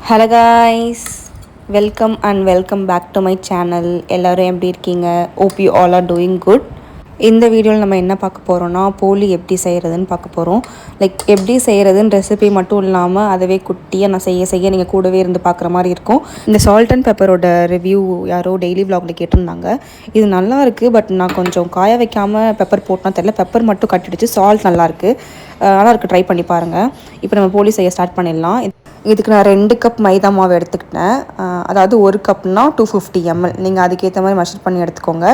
Hello guys, welcome back to my channel. எல்லோரும் எப்படி இருக்கீங்க? Hope you all are doing good. இந்த வீடியோவில் நம்ம என்ன பார்க்க போகிறோன்னா, போலி எப்படி செய்கிறதுன்னு பார்க்க போகிறோம். எப்படி செய்கிறதுன்னு ரெசிபி மட்டும் இல்லாமல் அதவே குட்டியாக நான் செய்ய நீங்கள் கூடவே இருந்து பார்க்குற மாதிரி இருக்கும். இந்த சால்ட் அண்ட் பெப்பரோட ரிவ்யூ யாரோ டெய்லி விலாகில் கேட்டிருந்தாங்க. இது நல்லா இருக்குது, பட் நான் கொஞ்சம் காய வைக்காமல் பெப்பர் போட்டோன்னா தெரியல. பெப்பர் மட்டும் கட்டிடுச்சு, சால்ட் நல்லாயிருக்கு. ட்ரை பண்ணி பாருங்கள். இப்போ நம்ம போலி செய்ய ஸ்டார்ட் பண்ணிடலாம். இதுக்கு நான் 2 கப் மைதா மாவு எடுத்துக்கிட்டேன். அதாவது 1 கப்னா 250 ml. நீங்கள் அதுக்கேற்ற மாதிரி மெஷர் பண்ணி எடுத்துக்கோங்க.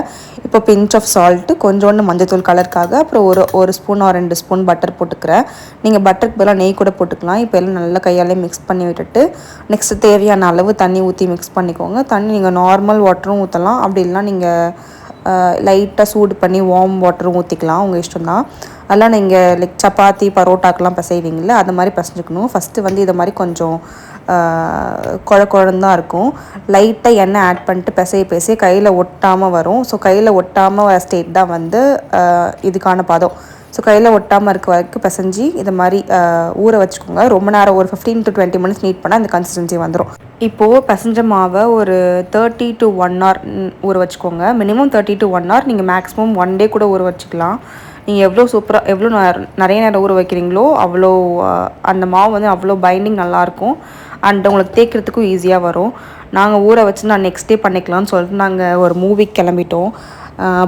இப்போ பிஞ்ச் ஆஃப் சால்ட்டு, கொஞ்சோண்டு மஞ்சத்தூள் கலருக்காக, அப்புறம் ஒரு ஸ்பூன் ஆர் 2 ஸ்பூன் பட்டர் போட்டுக்கிறேன். நீங்கள் பட்டருக்கு பதிலாக நெய் கூட போட்டுக்கலாம். இப்போ எல்லாம் நல்லா கையாலே மிக்ஸ் பண்ணி விட்டுட்டு நெக்ஸ்ட்டு தேவையான அளவு தண்ணி ஊற்றி மிக்ஸ் பண்ணிக்கோங்க. தண்ணி நீங்கள் நார்மல் வாட்டரும் ஊற்றலாம், அப்படி இல்லைனா நீங்கள் லைட்டாக சூடு பண்ணி வார்ம் வாட்டரும் ஊற்றிக்கலாம், உங்கள் இஷ்டம் தான். அதெல்லாம் நீங்கள் சப்பாத்தி பரோட்டாக்கெலாம் பிசைவீங்கள, அது மாதிரி பிசைஞ்சுக்கணும். ஃபஸ்ட்டு இதை மாதிரி கொஞ்சம் குழன்னு தான் இருக்கும். லைட்டாக எண்ணெய் ஆட் பண்ணிட்டு பிசைய கையில் ஒட்டாமல் வரும். ஸோ கையில் ஒட்டாமல் வர ஸ்டேட் தான் இதுக்கான பதம். ஸோ கையில் ஒட்டாமல் இருக்க வரைக்கும் பிசைஞ்சு இதை மாதிரி ஊற வச்சுக்கோங்க. ரொம்ப நேரம், ஒரு 15 to 20 minutes நீட் பண்ணால் இந்த கன்சிஸ்டன்சி வந்துடும். இப்போது பிசைஞ்ச மாவை ஒரு 30 to 1 hour ஊற வச்சுக்கோங்க. மினிமம் 30 to 1 hour, நீங்கள் மேக்ஸிமம் 1 day கூட ஊற வச்சுக்கலாம். நீங்கள் எவ்வளோ நிறைய நேரம் ஊற வைக்கிறீங்களோ அவ்வளோ அந்த மாவு அவ்வளோ பைண்டிங் நல்லாயிருக்கும். அண்ட் உங்களுக்கு தேய்க்கிறதுக்கும் ஈஸியாக வரும். நாங்கள் ஊற வச்சு நான் நெக்ஸ்ட் டே பண்ணிக்கலாம்னு சொல்லிட்டு நாங்கள் ஒரு மூவிக்கு கிளம்பிட்டோம்.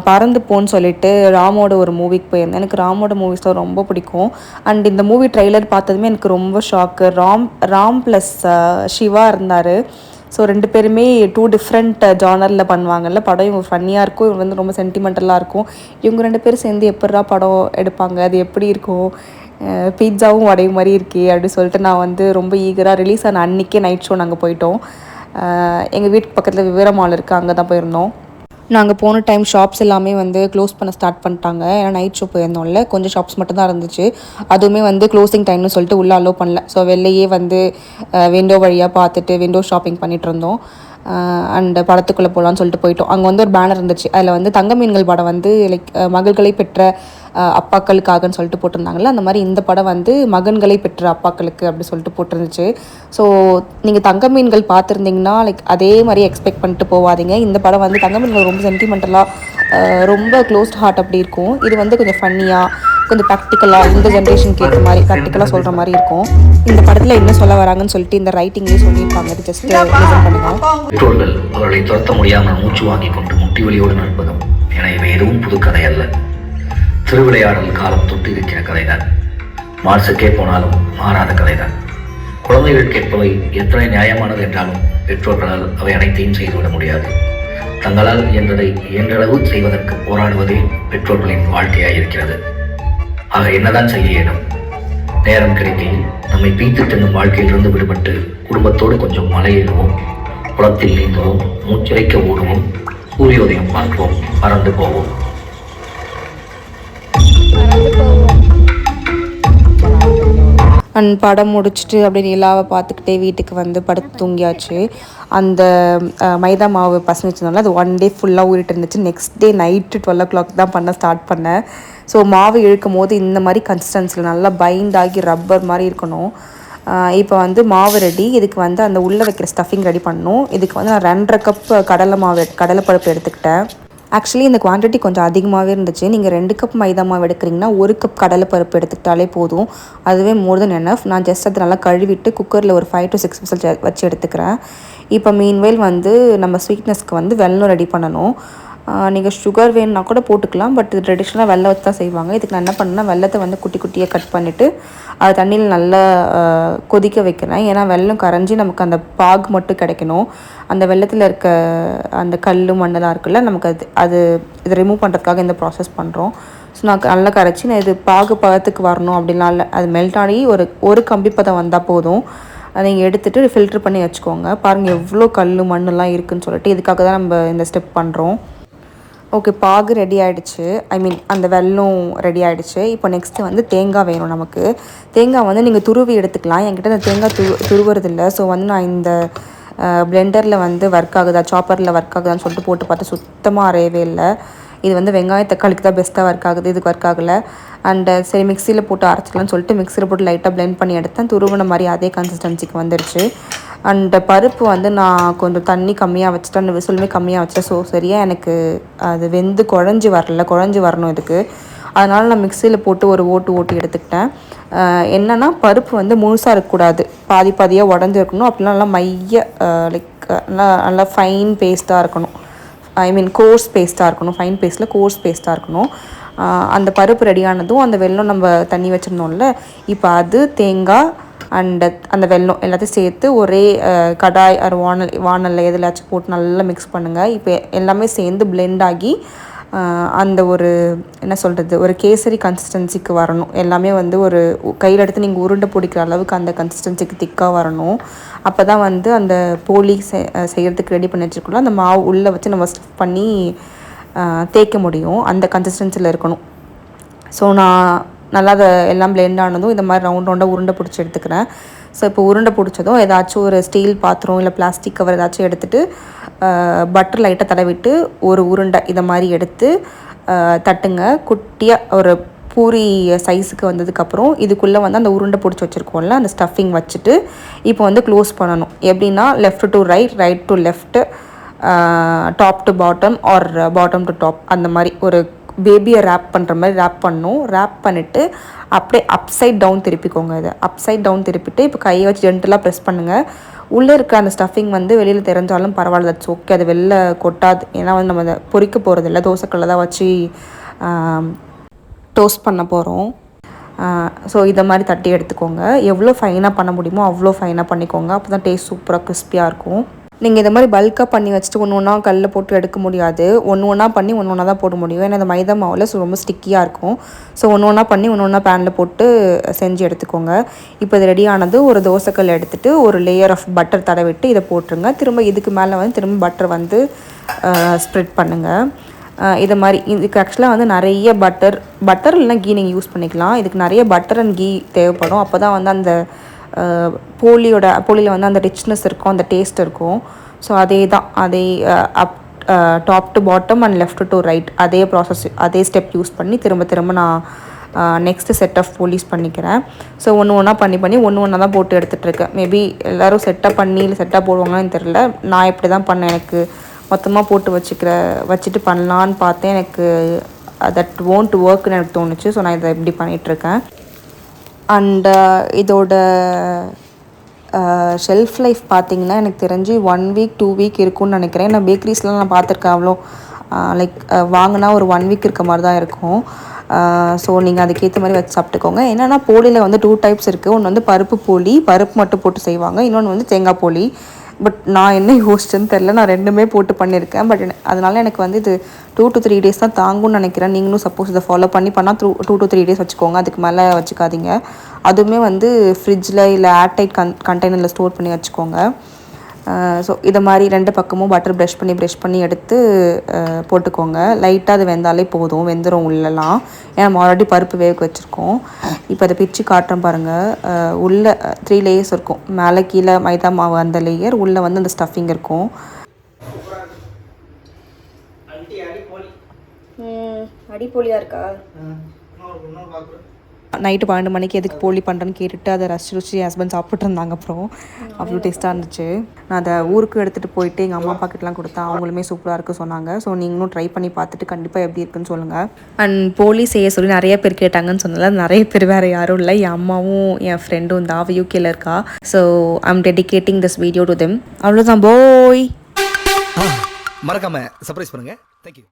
பறந்து போன்னு சொல்லிட்டு ராமோட ஒரு மூவிக்கு போயிருந்தேன். எனக்கு ராமோட மூவிஸ் தான் ரொம்ப பிடிக்கும். அண்ட் இந்த மூவி ட்ரெய்லர் பார்த்ததுமே எனக்கு ரொம்ப ஷாக்கு. ராம் ப்ளஸ் சிவா இருந்தார். ஸோ 2 பேருமே 2 டிஃப்ரெண்ட் ஜானரில் பண்ணுவாங்கல்ல படம். இவங்க ஃபன்னியாக இருக்கும், இவங்க ரொம்ப சென்டிமெண்டலாக இருக்கும். இவங்க 2 பேரும் சேர்ந்து எப்படா படம் எடுப்பாங்க, அது எப்படி இருக்கும், பீட்சாவும் வடையும் மாதிரி இருக்கே அப்படின்னு சொல்லிட்டு நான் ரொம்ப ஈகராக ரிலீஸ் ஆன அன்றைக்கே நைட் ஷோ நாங்கள் போயிட்டோம். எங்கள் வீட்டுக்கு பக்கத்தில் விவேர மால் இருக்குது, அங்கே தான் போயிருந்தோம். நாங்கள் போன டைம் ஷாப்ஸ் எல்லாமே க்ளோஸ் பண்ண ஸ்டார்ட் பண்ணிட்டாங்க. ஏன்னா நைட் ஷோ போயிருந்தோம்ல, கொஞ்சம் ஷாப்ஸ் மட்டும் தான் இருந்துச்சு. அதுவுமே க்ளோசிங் டைம்னு சொல்லிட்டு உள்ளே அலோவ் பண்ணல. ஸோ வெளிலையே விண்டோ வழியாக பார்த்துட்டு விண்டோ ஷாப்பிங் பண்ணிகிட்டு இருந்தோம். அண்ட் படத்துக்குள்ளே போகலான்னு சொல்லிட்டு போயிட்டோம். அங்கே ஒரு பேனர் இருந்துச்சு. அதில் தங்க மீன்கள் படம் மகள்களை பெற்ற அப்பாக்களுக்காகன்னு சொல்லிட்டு போட்டிருந்தாங்கல்ல, அந்த மாதிரி இந்த படம் மகன்களை பெற்ற அப்பாக்களுக்கு அப்படி சொல்லிட்டு போட்டிருந்துச்சு. ஸோ நீங்கள் தங்க மீன்கள் பார்த்துருந்தீங்கன்னா அதே மாதிரி எக்ஸ்பெக்ட் பண்ணிட்டு போகாதீங்க. இந்த படம் தங்க மீன்கள் ரொம்ப சென்டிமெண்டலாக ரொம்ப க்ளோஸ்ட் ஹார்ட் அப்படி இருக்கும். இது கொஞ்சம் ஃபன்னியாக, கொஞ்சம் ப்ராக்டிக்கலாக, இந்த ஜென்ரேஷனுக்கு ஏற்ற மாதிரி ப்ராக்டிக்கலாக சொல்கிற மாதிரி இருக்கும். இந்த படத்தில் என்ன சொல்ல வராங்கன்னு சொல்லிட்டு இந்த ரைட்டிங்லேயே சொல்லியிருப்பாங்க. அது ஜஸ்ட் லிசன் பண்ணுங்க. பெற்றோர்கள் அவர்களை துரத்த முடியாமல் மூச்சு வாங்கி கொண்டு முட்டி வலியோடு நடப்பதும் என இவை எதுவும் புது கதை அல்ல. திருவிளையாடல் காலம் தொட்டு இருக்கிற கதைதான். மார்சுக்கே போனாலும் மாறாத கதைதான். குழந்தைகள் கேட்பவை எத்தனை நியாயமானது என்றாலும் பெற்றோர்களால் அவை அனைத்தையும் செய்துவிட முடியாது. தங்களால் இயன்றதை இயன்றளவு செய்வதற்கு போராடுவதே பெற்றோர்களின் வாழ்க்கையாயிருக்கிறது. ஆக என்னதான் செய்ய இயலும்? நேரம் கிடைக்கையில் நம்மை பீத்து தின்னும் வாழ்க்கையிலிருந்து விடுபட்டு குடும்பத்தோடு கொஞ்சம் மலையேறுவோம், குளத்தில் நீந்துவோம், மூச்சிறைக்க ஓடுவோம், சூரியோதயம் பார்ப்போம், பறந்து போவோம். அண்ட் படம் முடிச்சுட்டு அப்படியே நிலாவை பார்த்துக்கிட்டே வீட்டுக்கு படுத்து தூங்கியாச்சு. அந்த மைதா மாவு பசங்க வச்சுருந்தோம்ல, அது 1 day ஃபுல்லாக ஊறிட்டு இருந்துச்சு. நெக்ஸ்ட் டே நைட்டு 12 o'clock தான் பண்ண ஸ்டார்ட் பண்ணேன். ஸோ மாவு இழுக்கும் போது இந்த மாதிரி கன்சிஸ்டன்சியில் நல்லா பைண்ட் ஆகி ரப்பர் மாதிரி இருக்கணும். இப்போ மாவு ரெடி. இதுக்கு அந்த உள்ளே வைக்கிற ஸ்டஃபிங் ரெடி பண்ணணும். இதுக்கு நான் 2.5 கப் கடலைப்பருப்பு எடுத்துக்கிட்டேன். ஆக்சுவலி இந்த குவான்டிட்டி கொஞ்சம் அதிகமாகவே இருந்துச்சு. நீங்கள் 2 கப் மைதா மாவு எடுக்கிறீங்கன்னா 1 கப் கடலைப்பருப்பு எடுத்துக்கிட்டாலே போதும். அதுவே மோர் தென் எனஃப். நான் ஜஸ்ட் அதை நல்லா கழுவிட்டு குக்கரில் ஒரு 5 to 6 விசில் வச்சு எடுத்துக்கிறேன். இப்போ மீன்வேல் நம்ம ஸ்வீட்னஸ்க்கு வெல்லம் ரெடி பண்ணணும். நீங்கள் சுகர் வேணுன்னா கூட போட்டுக்கலாம், பட் இது ட்ரெடிஷ்னலாக வெல்லம் வச்சு தான் செய்வாங்க. இதுக்கு நான் என்ன பண்ணேன்னா, வெல்லத்தை குட்டி குட்டியாக கட் பண்ணிவிட்டு அது தண்ணியில் நல்லா கொதிக்க வைக்கிறேன். ஏன்னா வெல்லம் கரைஞ்சி நமக்கு அந்த பாகு மட்டும் கிடைக்கணும். அந்த வெல்லத்தில் இருக்க அந்த கல் மண்ணெல்லாம் இருக்குல்ல, நமக்கு இதை ரிமூவ் பண்ணுறதுக்காக இந்த ப்ராசஸ் பண்ணுறோம். ஸோ நான் நல்லா கரைச்சி நான் இது பாகு பதத்துக்கு வரணும் அப்படின்லாம் இல்லை. அது மெல்ட் ஆகி ஒரு கம்பி பதம் வந்தால் போதும். அதை நீங்கள் எடுத்துகிட்டு ஃபில்ட்ரு பண்ணி வச்சுக்கோங்க. பாருங்கள் எவ்வளோ கல் மண்ணெல்லாம் இருக்குதுன்னு சொல்லிட்டு, இதுக்காக தான் நம்ம இந்த ஸ்டெப் பண்ணுறோம். ஓகே, பாகு ரெடி ஆகிடுச்சு. அந்த வெல்லம் ரெடி ஆகிடுச்சு. இப்போ நெக்ஸ்ட்டு தேங்காய் வேணும் நமக்கு. தேங்காய் நீங்கள் துருவி எடுத்துக்கலாம். என்கிட்ட அந்த தேங்காய் துருவுறது இல்லை. ஸோ நான் இந்த பிளெண்டரில் ஒர்க் ஆகுதா, சாப்பரில் ஒர்க் ஆகுதான்னு சொல்லிட்டு போட்டு பார்த்து சுத்தமாக அரையவே இல்லை. இது வந்து வெங்காய தக்காளிக்கு தான் பெஸ்ட்டாக ஒர்க் ஆகுது, இதுக்கு ஒர்க் ஆகலை. அண்டு சரி மிக்சியில் போட்டு அரைச்சிக்கலாம்னு சொல்லிட்டு மிக்சியில் போட்டு லைட்டாக பிளெண்ட் பண்ணி எடுத்தேன். துருவின மாதிரி அதே கன்சிஸ்டன்சிக்கு வந்துடுச்சு. அண்டு பருப்பு வந்து நான் கொஞ்சம் தண்ணி கம்மியாக வச்சுட்டேன், அந்த விசிலுமே கம்மியாக வச்சேன். ஸோ சரியாக எனக்கு அது வெந்து குழஞ்சி வரணும் இதுக்கு. அதனால் நான் மிக்சியில் போட்டு ஒரு ஓட்டி எடுத்துக்கிட்டேன். என்னென்னா பருப்பு வந்து முழுசாக இருக்கக்கூடாது, பாதி பாதியாக உடஞ்சி இருக்கணும். அப்படிலாம் நல்லா லைக் நல்லா ஃபைன் பேஸ்ட்டாக இருக்கணும். ஐ மீன் கோர்ஸ் பேஸ்ட்டாக இருக்கணும், ஃபைன் பேஸ்ட்டில் கோர்ஸ் பேஸ்ட்டாக இருக்கணும். அந்த பருப்பு ரெடியானதும் அந்த வெல்லம் நம்ம தண்ணி வச்சுருந்தோம்ல, இப்போ அது தேங்காய் அண்டு அந்த வெல்லம் எல்லாத்தையும் சேர்த்து ஒரே கடாய் ஒரு வானலில் எதுலாச்சும் போட்டு நல்லா மிக்ஸ் பண்ணுங்கள். இப்போ எல்லாமே சேர்ந்து பிளெண்ட் ஆகி அந்த ஒரு என்ன சொல்கிறது, ஒரு கேசரி கன்சிஸ்டன்சிக்கு வரணும். எல்லாமே வந்து ஒரு கையில் எடுத்து நீங்கள் உருண்டை பிடிக்கிற அளவுக்கு அந்த கன்சிஸ்டன்சிக்கு திக்காக வரணும். அப்போ தான் வந்து அந்த போலி செய்கிறதுக்கு ரெடி பண்ணி வச்சுருக்கோம்ல, அந்த மாவு உள்ளே வச்சு நம்ம ஸ்டஃப் பண்ணி தேய்க்க முடியும். அந்த கன்சிஸ்டன்சியில் இருக்கணும். ஸோ நான் நல்லா அதை எல்லாம் பிளெண்ட் ஆனதும் இந்த மாதிரி ரவுண்டாக உருண்டை பிடிச்சி எடுத்துக்கிறேன். ஸோ இப்போ உருண்டை பிடிச்சதும் ஏதாச்சும் ஒரு ஸ்டீல் பாத்திரம் இல்லை பிளாஸ்டிக் கவர் ஏதாச்சும் எடுத்துகிட்டு பட்டர் லைட்டாக தடவிட்டு ஒரு உருண்டை இதை மாதிரி எடுத்து தட்டுங்க. குட்டியாக ஒரு பூரி சைஸுக்கு வந்ததுக்கப்புறம் இதுக்குள்ளே வந்து அந்த உருண்டை பிடிச்சி வச்சுருக்கோம்ல அந்த ஸ்டஃபிங் வச்சுட்டு இப்போ வந்து க்ளோஸ் பண்ணணும். எப்படின்னா left to right to left, top to bottom or bottom to top, அந்த மாதிரி ஒரு பேபியை ரேப் பண்ணுற மாதிரி ரேப் பண்ணணும். ரேப் பண்ணிவிட்டு அப்படியே அப்சைட் டவுன் திருப்பிக்கோங்க. இதை அப்சைட் டவுன் திருப்பிட்டு இப்போ கையை வச்சு ஜென்டலாக ப்ரெஸ் பண்ணுங்கள். உள்ளே இருக்க அந்த ஸ்டஃபிங் வந்து வெளியில் தெரிஞ்சாலும் பரவாயில்ல, தட்ஸ் ஓகே, அது வெளில கொட்டாது. ஏன்னா வந்து நம்ம அதை பொரிக்க போகிறது இல்லை, தோசைக்கல்ல தான் வச்சு டோஸ்ட் பண்ண போகிறோம். ஸோ இதை மாதிரி தட்டி எடுத்துக்கோங்க. எவ்வளோ ஃபைனாக பண்ண முடியுமோ அவ்வளோ ஃபைனாக பண்ணிக்கோங்க. அப்போ தான் டேஸ்ட் சூப்பராக கிறிஸ்பியாக இருக்கும். நீங்கள் இதை மாதிரி பல்காக பண்ணி வச்சுட்டு ஒன்று ஒன்றா கல்லில் போட்டு எடுக்க முடியாது. ஒன்று பண்ணி ஒன்று தான் போட முடியும். ஏன்னா இந்த மைதா மாவில் ரொம்ப ஸ்டிக்கியாக இருக்கும். ஸோ ஒன்று பண்ணி ஒன்று பேனில் போட்டு செஞ்சு எடுத்துக்கோங்க. இப்போ இது ரெடியானது ஒரு தோசைக்கல் எடுத்துகிட்டு ஒரு லேயர் ஆஃப் பட்டர் தடவிட்டு இதை போட்டுருங்க. திரும்ப இதுக்கு மேலே வந்து திரும்ப பட்டர் வந்து ஸ்ப்ரெட் பண்ணுங்கள். இதை மாதிரி இதுக்கு ஆக்சுவலாக வந்து நிறைய பட்டர் இல்லைனா கீ நீங்கள் யூஸ் பண்ணிக்கலாம். இதுக்கு நிறைய பட்டர் அண்ட் கீ தேவைப்படும். அப்போ தான் வந்து அந்த போலியில் வந்து அந்த ரிச்னஸ் இருக்கும், அந்த டேஸ்ட் இருக்கும். ஸோ அதே top to bottom and left to right அதே ப்ராசஸ், அதே ஸ்டெப் யூஸ் பண்ணி திரும்ப நான் நெக்ஸ்ட்டு செட் ஆஃப் போலிஸ் பண்ணிக்கிறேன். ஸோ ஒன்று பண்ணி ஒன்று தான் போட்டு எடுத்துகிட்ருக்கேன். மேபி எல்லோரும் செட்டாக போடுவாங்கன்னு தெரில. நான் இப்படி தான் பண்ணேன். எனக்கு மொத்தமாக போட்டு வச்சுட்டு பண்ணலான்னு பார்த்தேன். எனக்கு தட் won't ஒர்க்னு எனக்கு தோணுச்சு. ஸோ நான் இதை இப்படி பண்ணிகிட்ருக்கேன். அண்டு இதோட ஷெல்ஃப் லைஃப் பார்த்திங்கன்னா எனக்கு தெரிஞ்சு 1 வீக் 2 வீக் இருக்கும்னு நினைக்கிறேன். நான் பேக்கரிஸ்லாம் நான் பார்த்துருக்கேன், அவ்வளோ லைக் வாங்கினா ஒரு 1 வீக் இருக்க மாதிரி தான் இருக்கும். ஸோ நீங்கள் அதுக்கேற்ற மாதிரி வச்சு சாப்பிட்டுக்கோங்க. என்னென்னா போலியில் வந்து 2 டைப்ஸ் இருக்குது. ஒன்று வந்து பருப்பு போலி, பருப்பு மட்டும் போட்டு செய்வாங்க. இன்னொன்று வந்து தேங்காய் போலி. பட் நான் என்ன யோசிச்சேன்னு தெரில, நான் ரெண்டுமே போட்டு பண்ணியிருக்கேன். பட் அதனால் எனக்கு வந்து இது 2 to 3 days தான் தாங்கும்னு நினைக்கிறேன். நீங்களும் சப்போஸ் இதை ஃபாலோ பண்ணால் 2 to 3 days வச்சுக்கோங்க. அதுக்கு மேலே வச்சுக்காதீங்க. அதுவுமே வந்து ஃப்ரிட்ஜில் இல்லை ஏர்டைட் கண்டெய்னரில் ஸ்டோர் பண்ணி வச்சுக்கோங்க. ஸோ இதை மாதிரி 2 பக்கமும் பட்டர் ப்ரஷ் பண்ணி எடுத்து போட்டுக்கோங்க. லைட்டாக அது வெந்தாலே போதும், வெந்துடும் உள்ளலாம். ஏன்னா நம்ம ஆல்ரெடி பருப்பு வேக வச்சுருக்கோம். இப்போ அதை பிரித்து காட்டுறேன் பாருங்கள். உள்ளே 3 லேயர்ஸ் இருக்கும். மேலே கீழே மைதா மாவு அந்த லேயர், உள்ளே வந்து அந்த ஸ்டஃபிங் இருக்கும். அடிப்பொலியாக இருக்கா? நைட்டு 12 மணிக்கு எதுக்கு போலி பண்ணுறேன்னு கேட்டுட்டு அதை ரசிச்சு என் ஹஸ்பண்ட் சாப்பிட்டு இருந்தாங்க. அப்புறம் அவ்வளோ டேஸ்ட்டாக இருந்துச்சு. நான் அதை ஊருக்கு எடுத்துகிட்டு போயிட்டு எங்கள் அம்மா பாக்கெட்லாம் கொடுத்தேன். அவங்களுமே சூப்பராக இருக்குது சொன்னாங்க. ஸோ நீங்களும் ட்ரை பண்ணி பார்த்துட்டு கண்டிப்பாக எப்படி இருக்குன்னு சொல்லுங்கள். அண்ட் போலி செய்ய சொல்லி நிறைய பேர் கேட்டாங்கன்னு சொன்னால நிறைய பேர் வேறு யாரும் இல்லை, என் அம்மாவும் என் ஃப்ரெண்டும் தான் யூகேல இருக்கா. So I'm dedicating this video to them. அவ்வளோதான், போய் மறக்காம சர்ப்ரைஸ் பண்ணுங்க. தேங்க்யூ.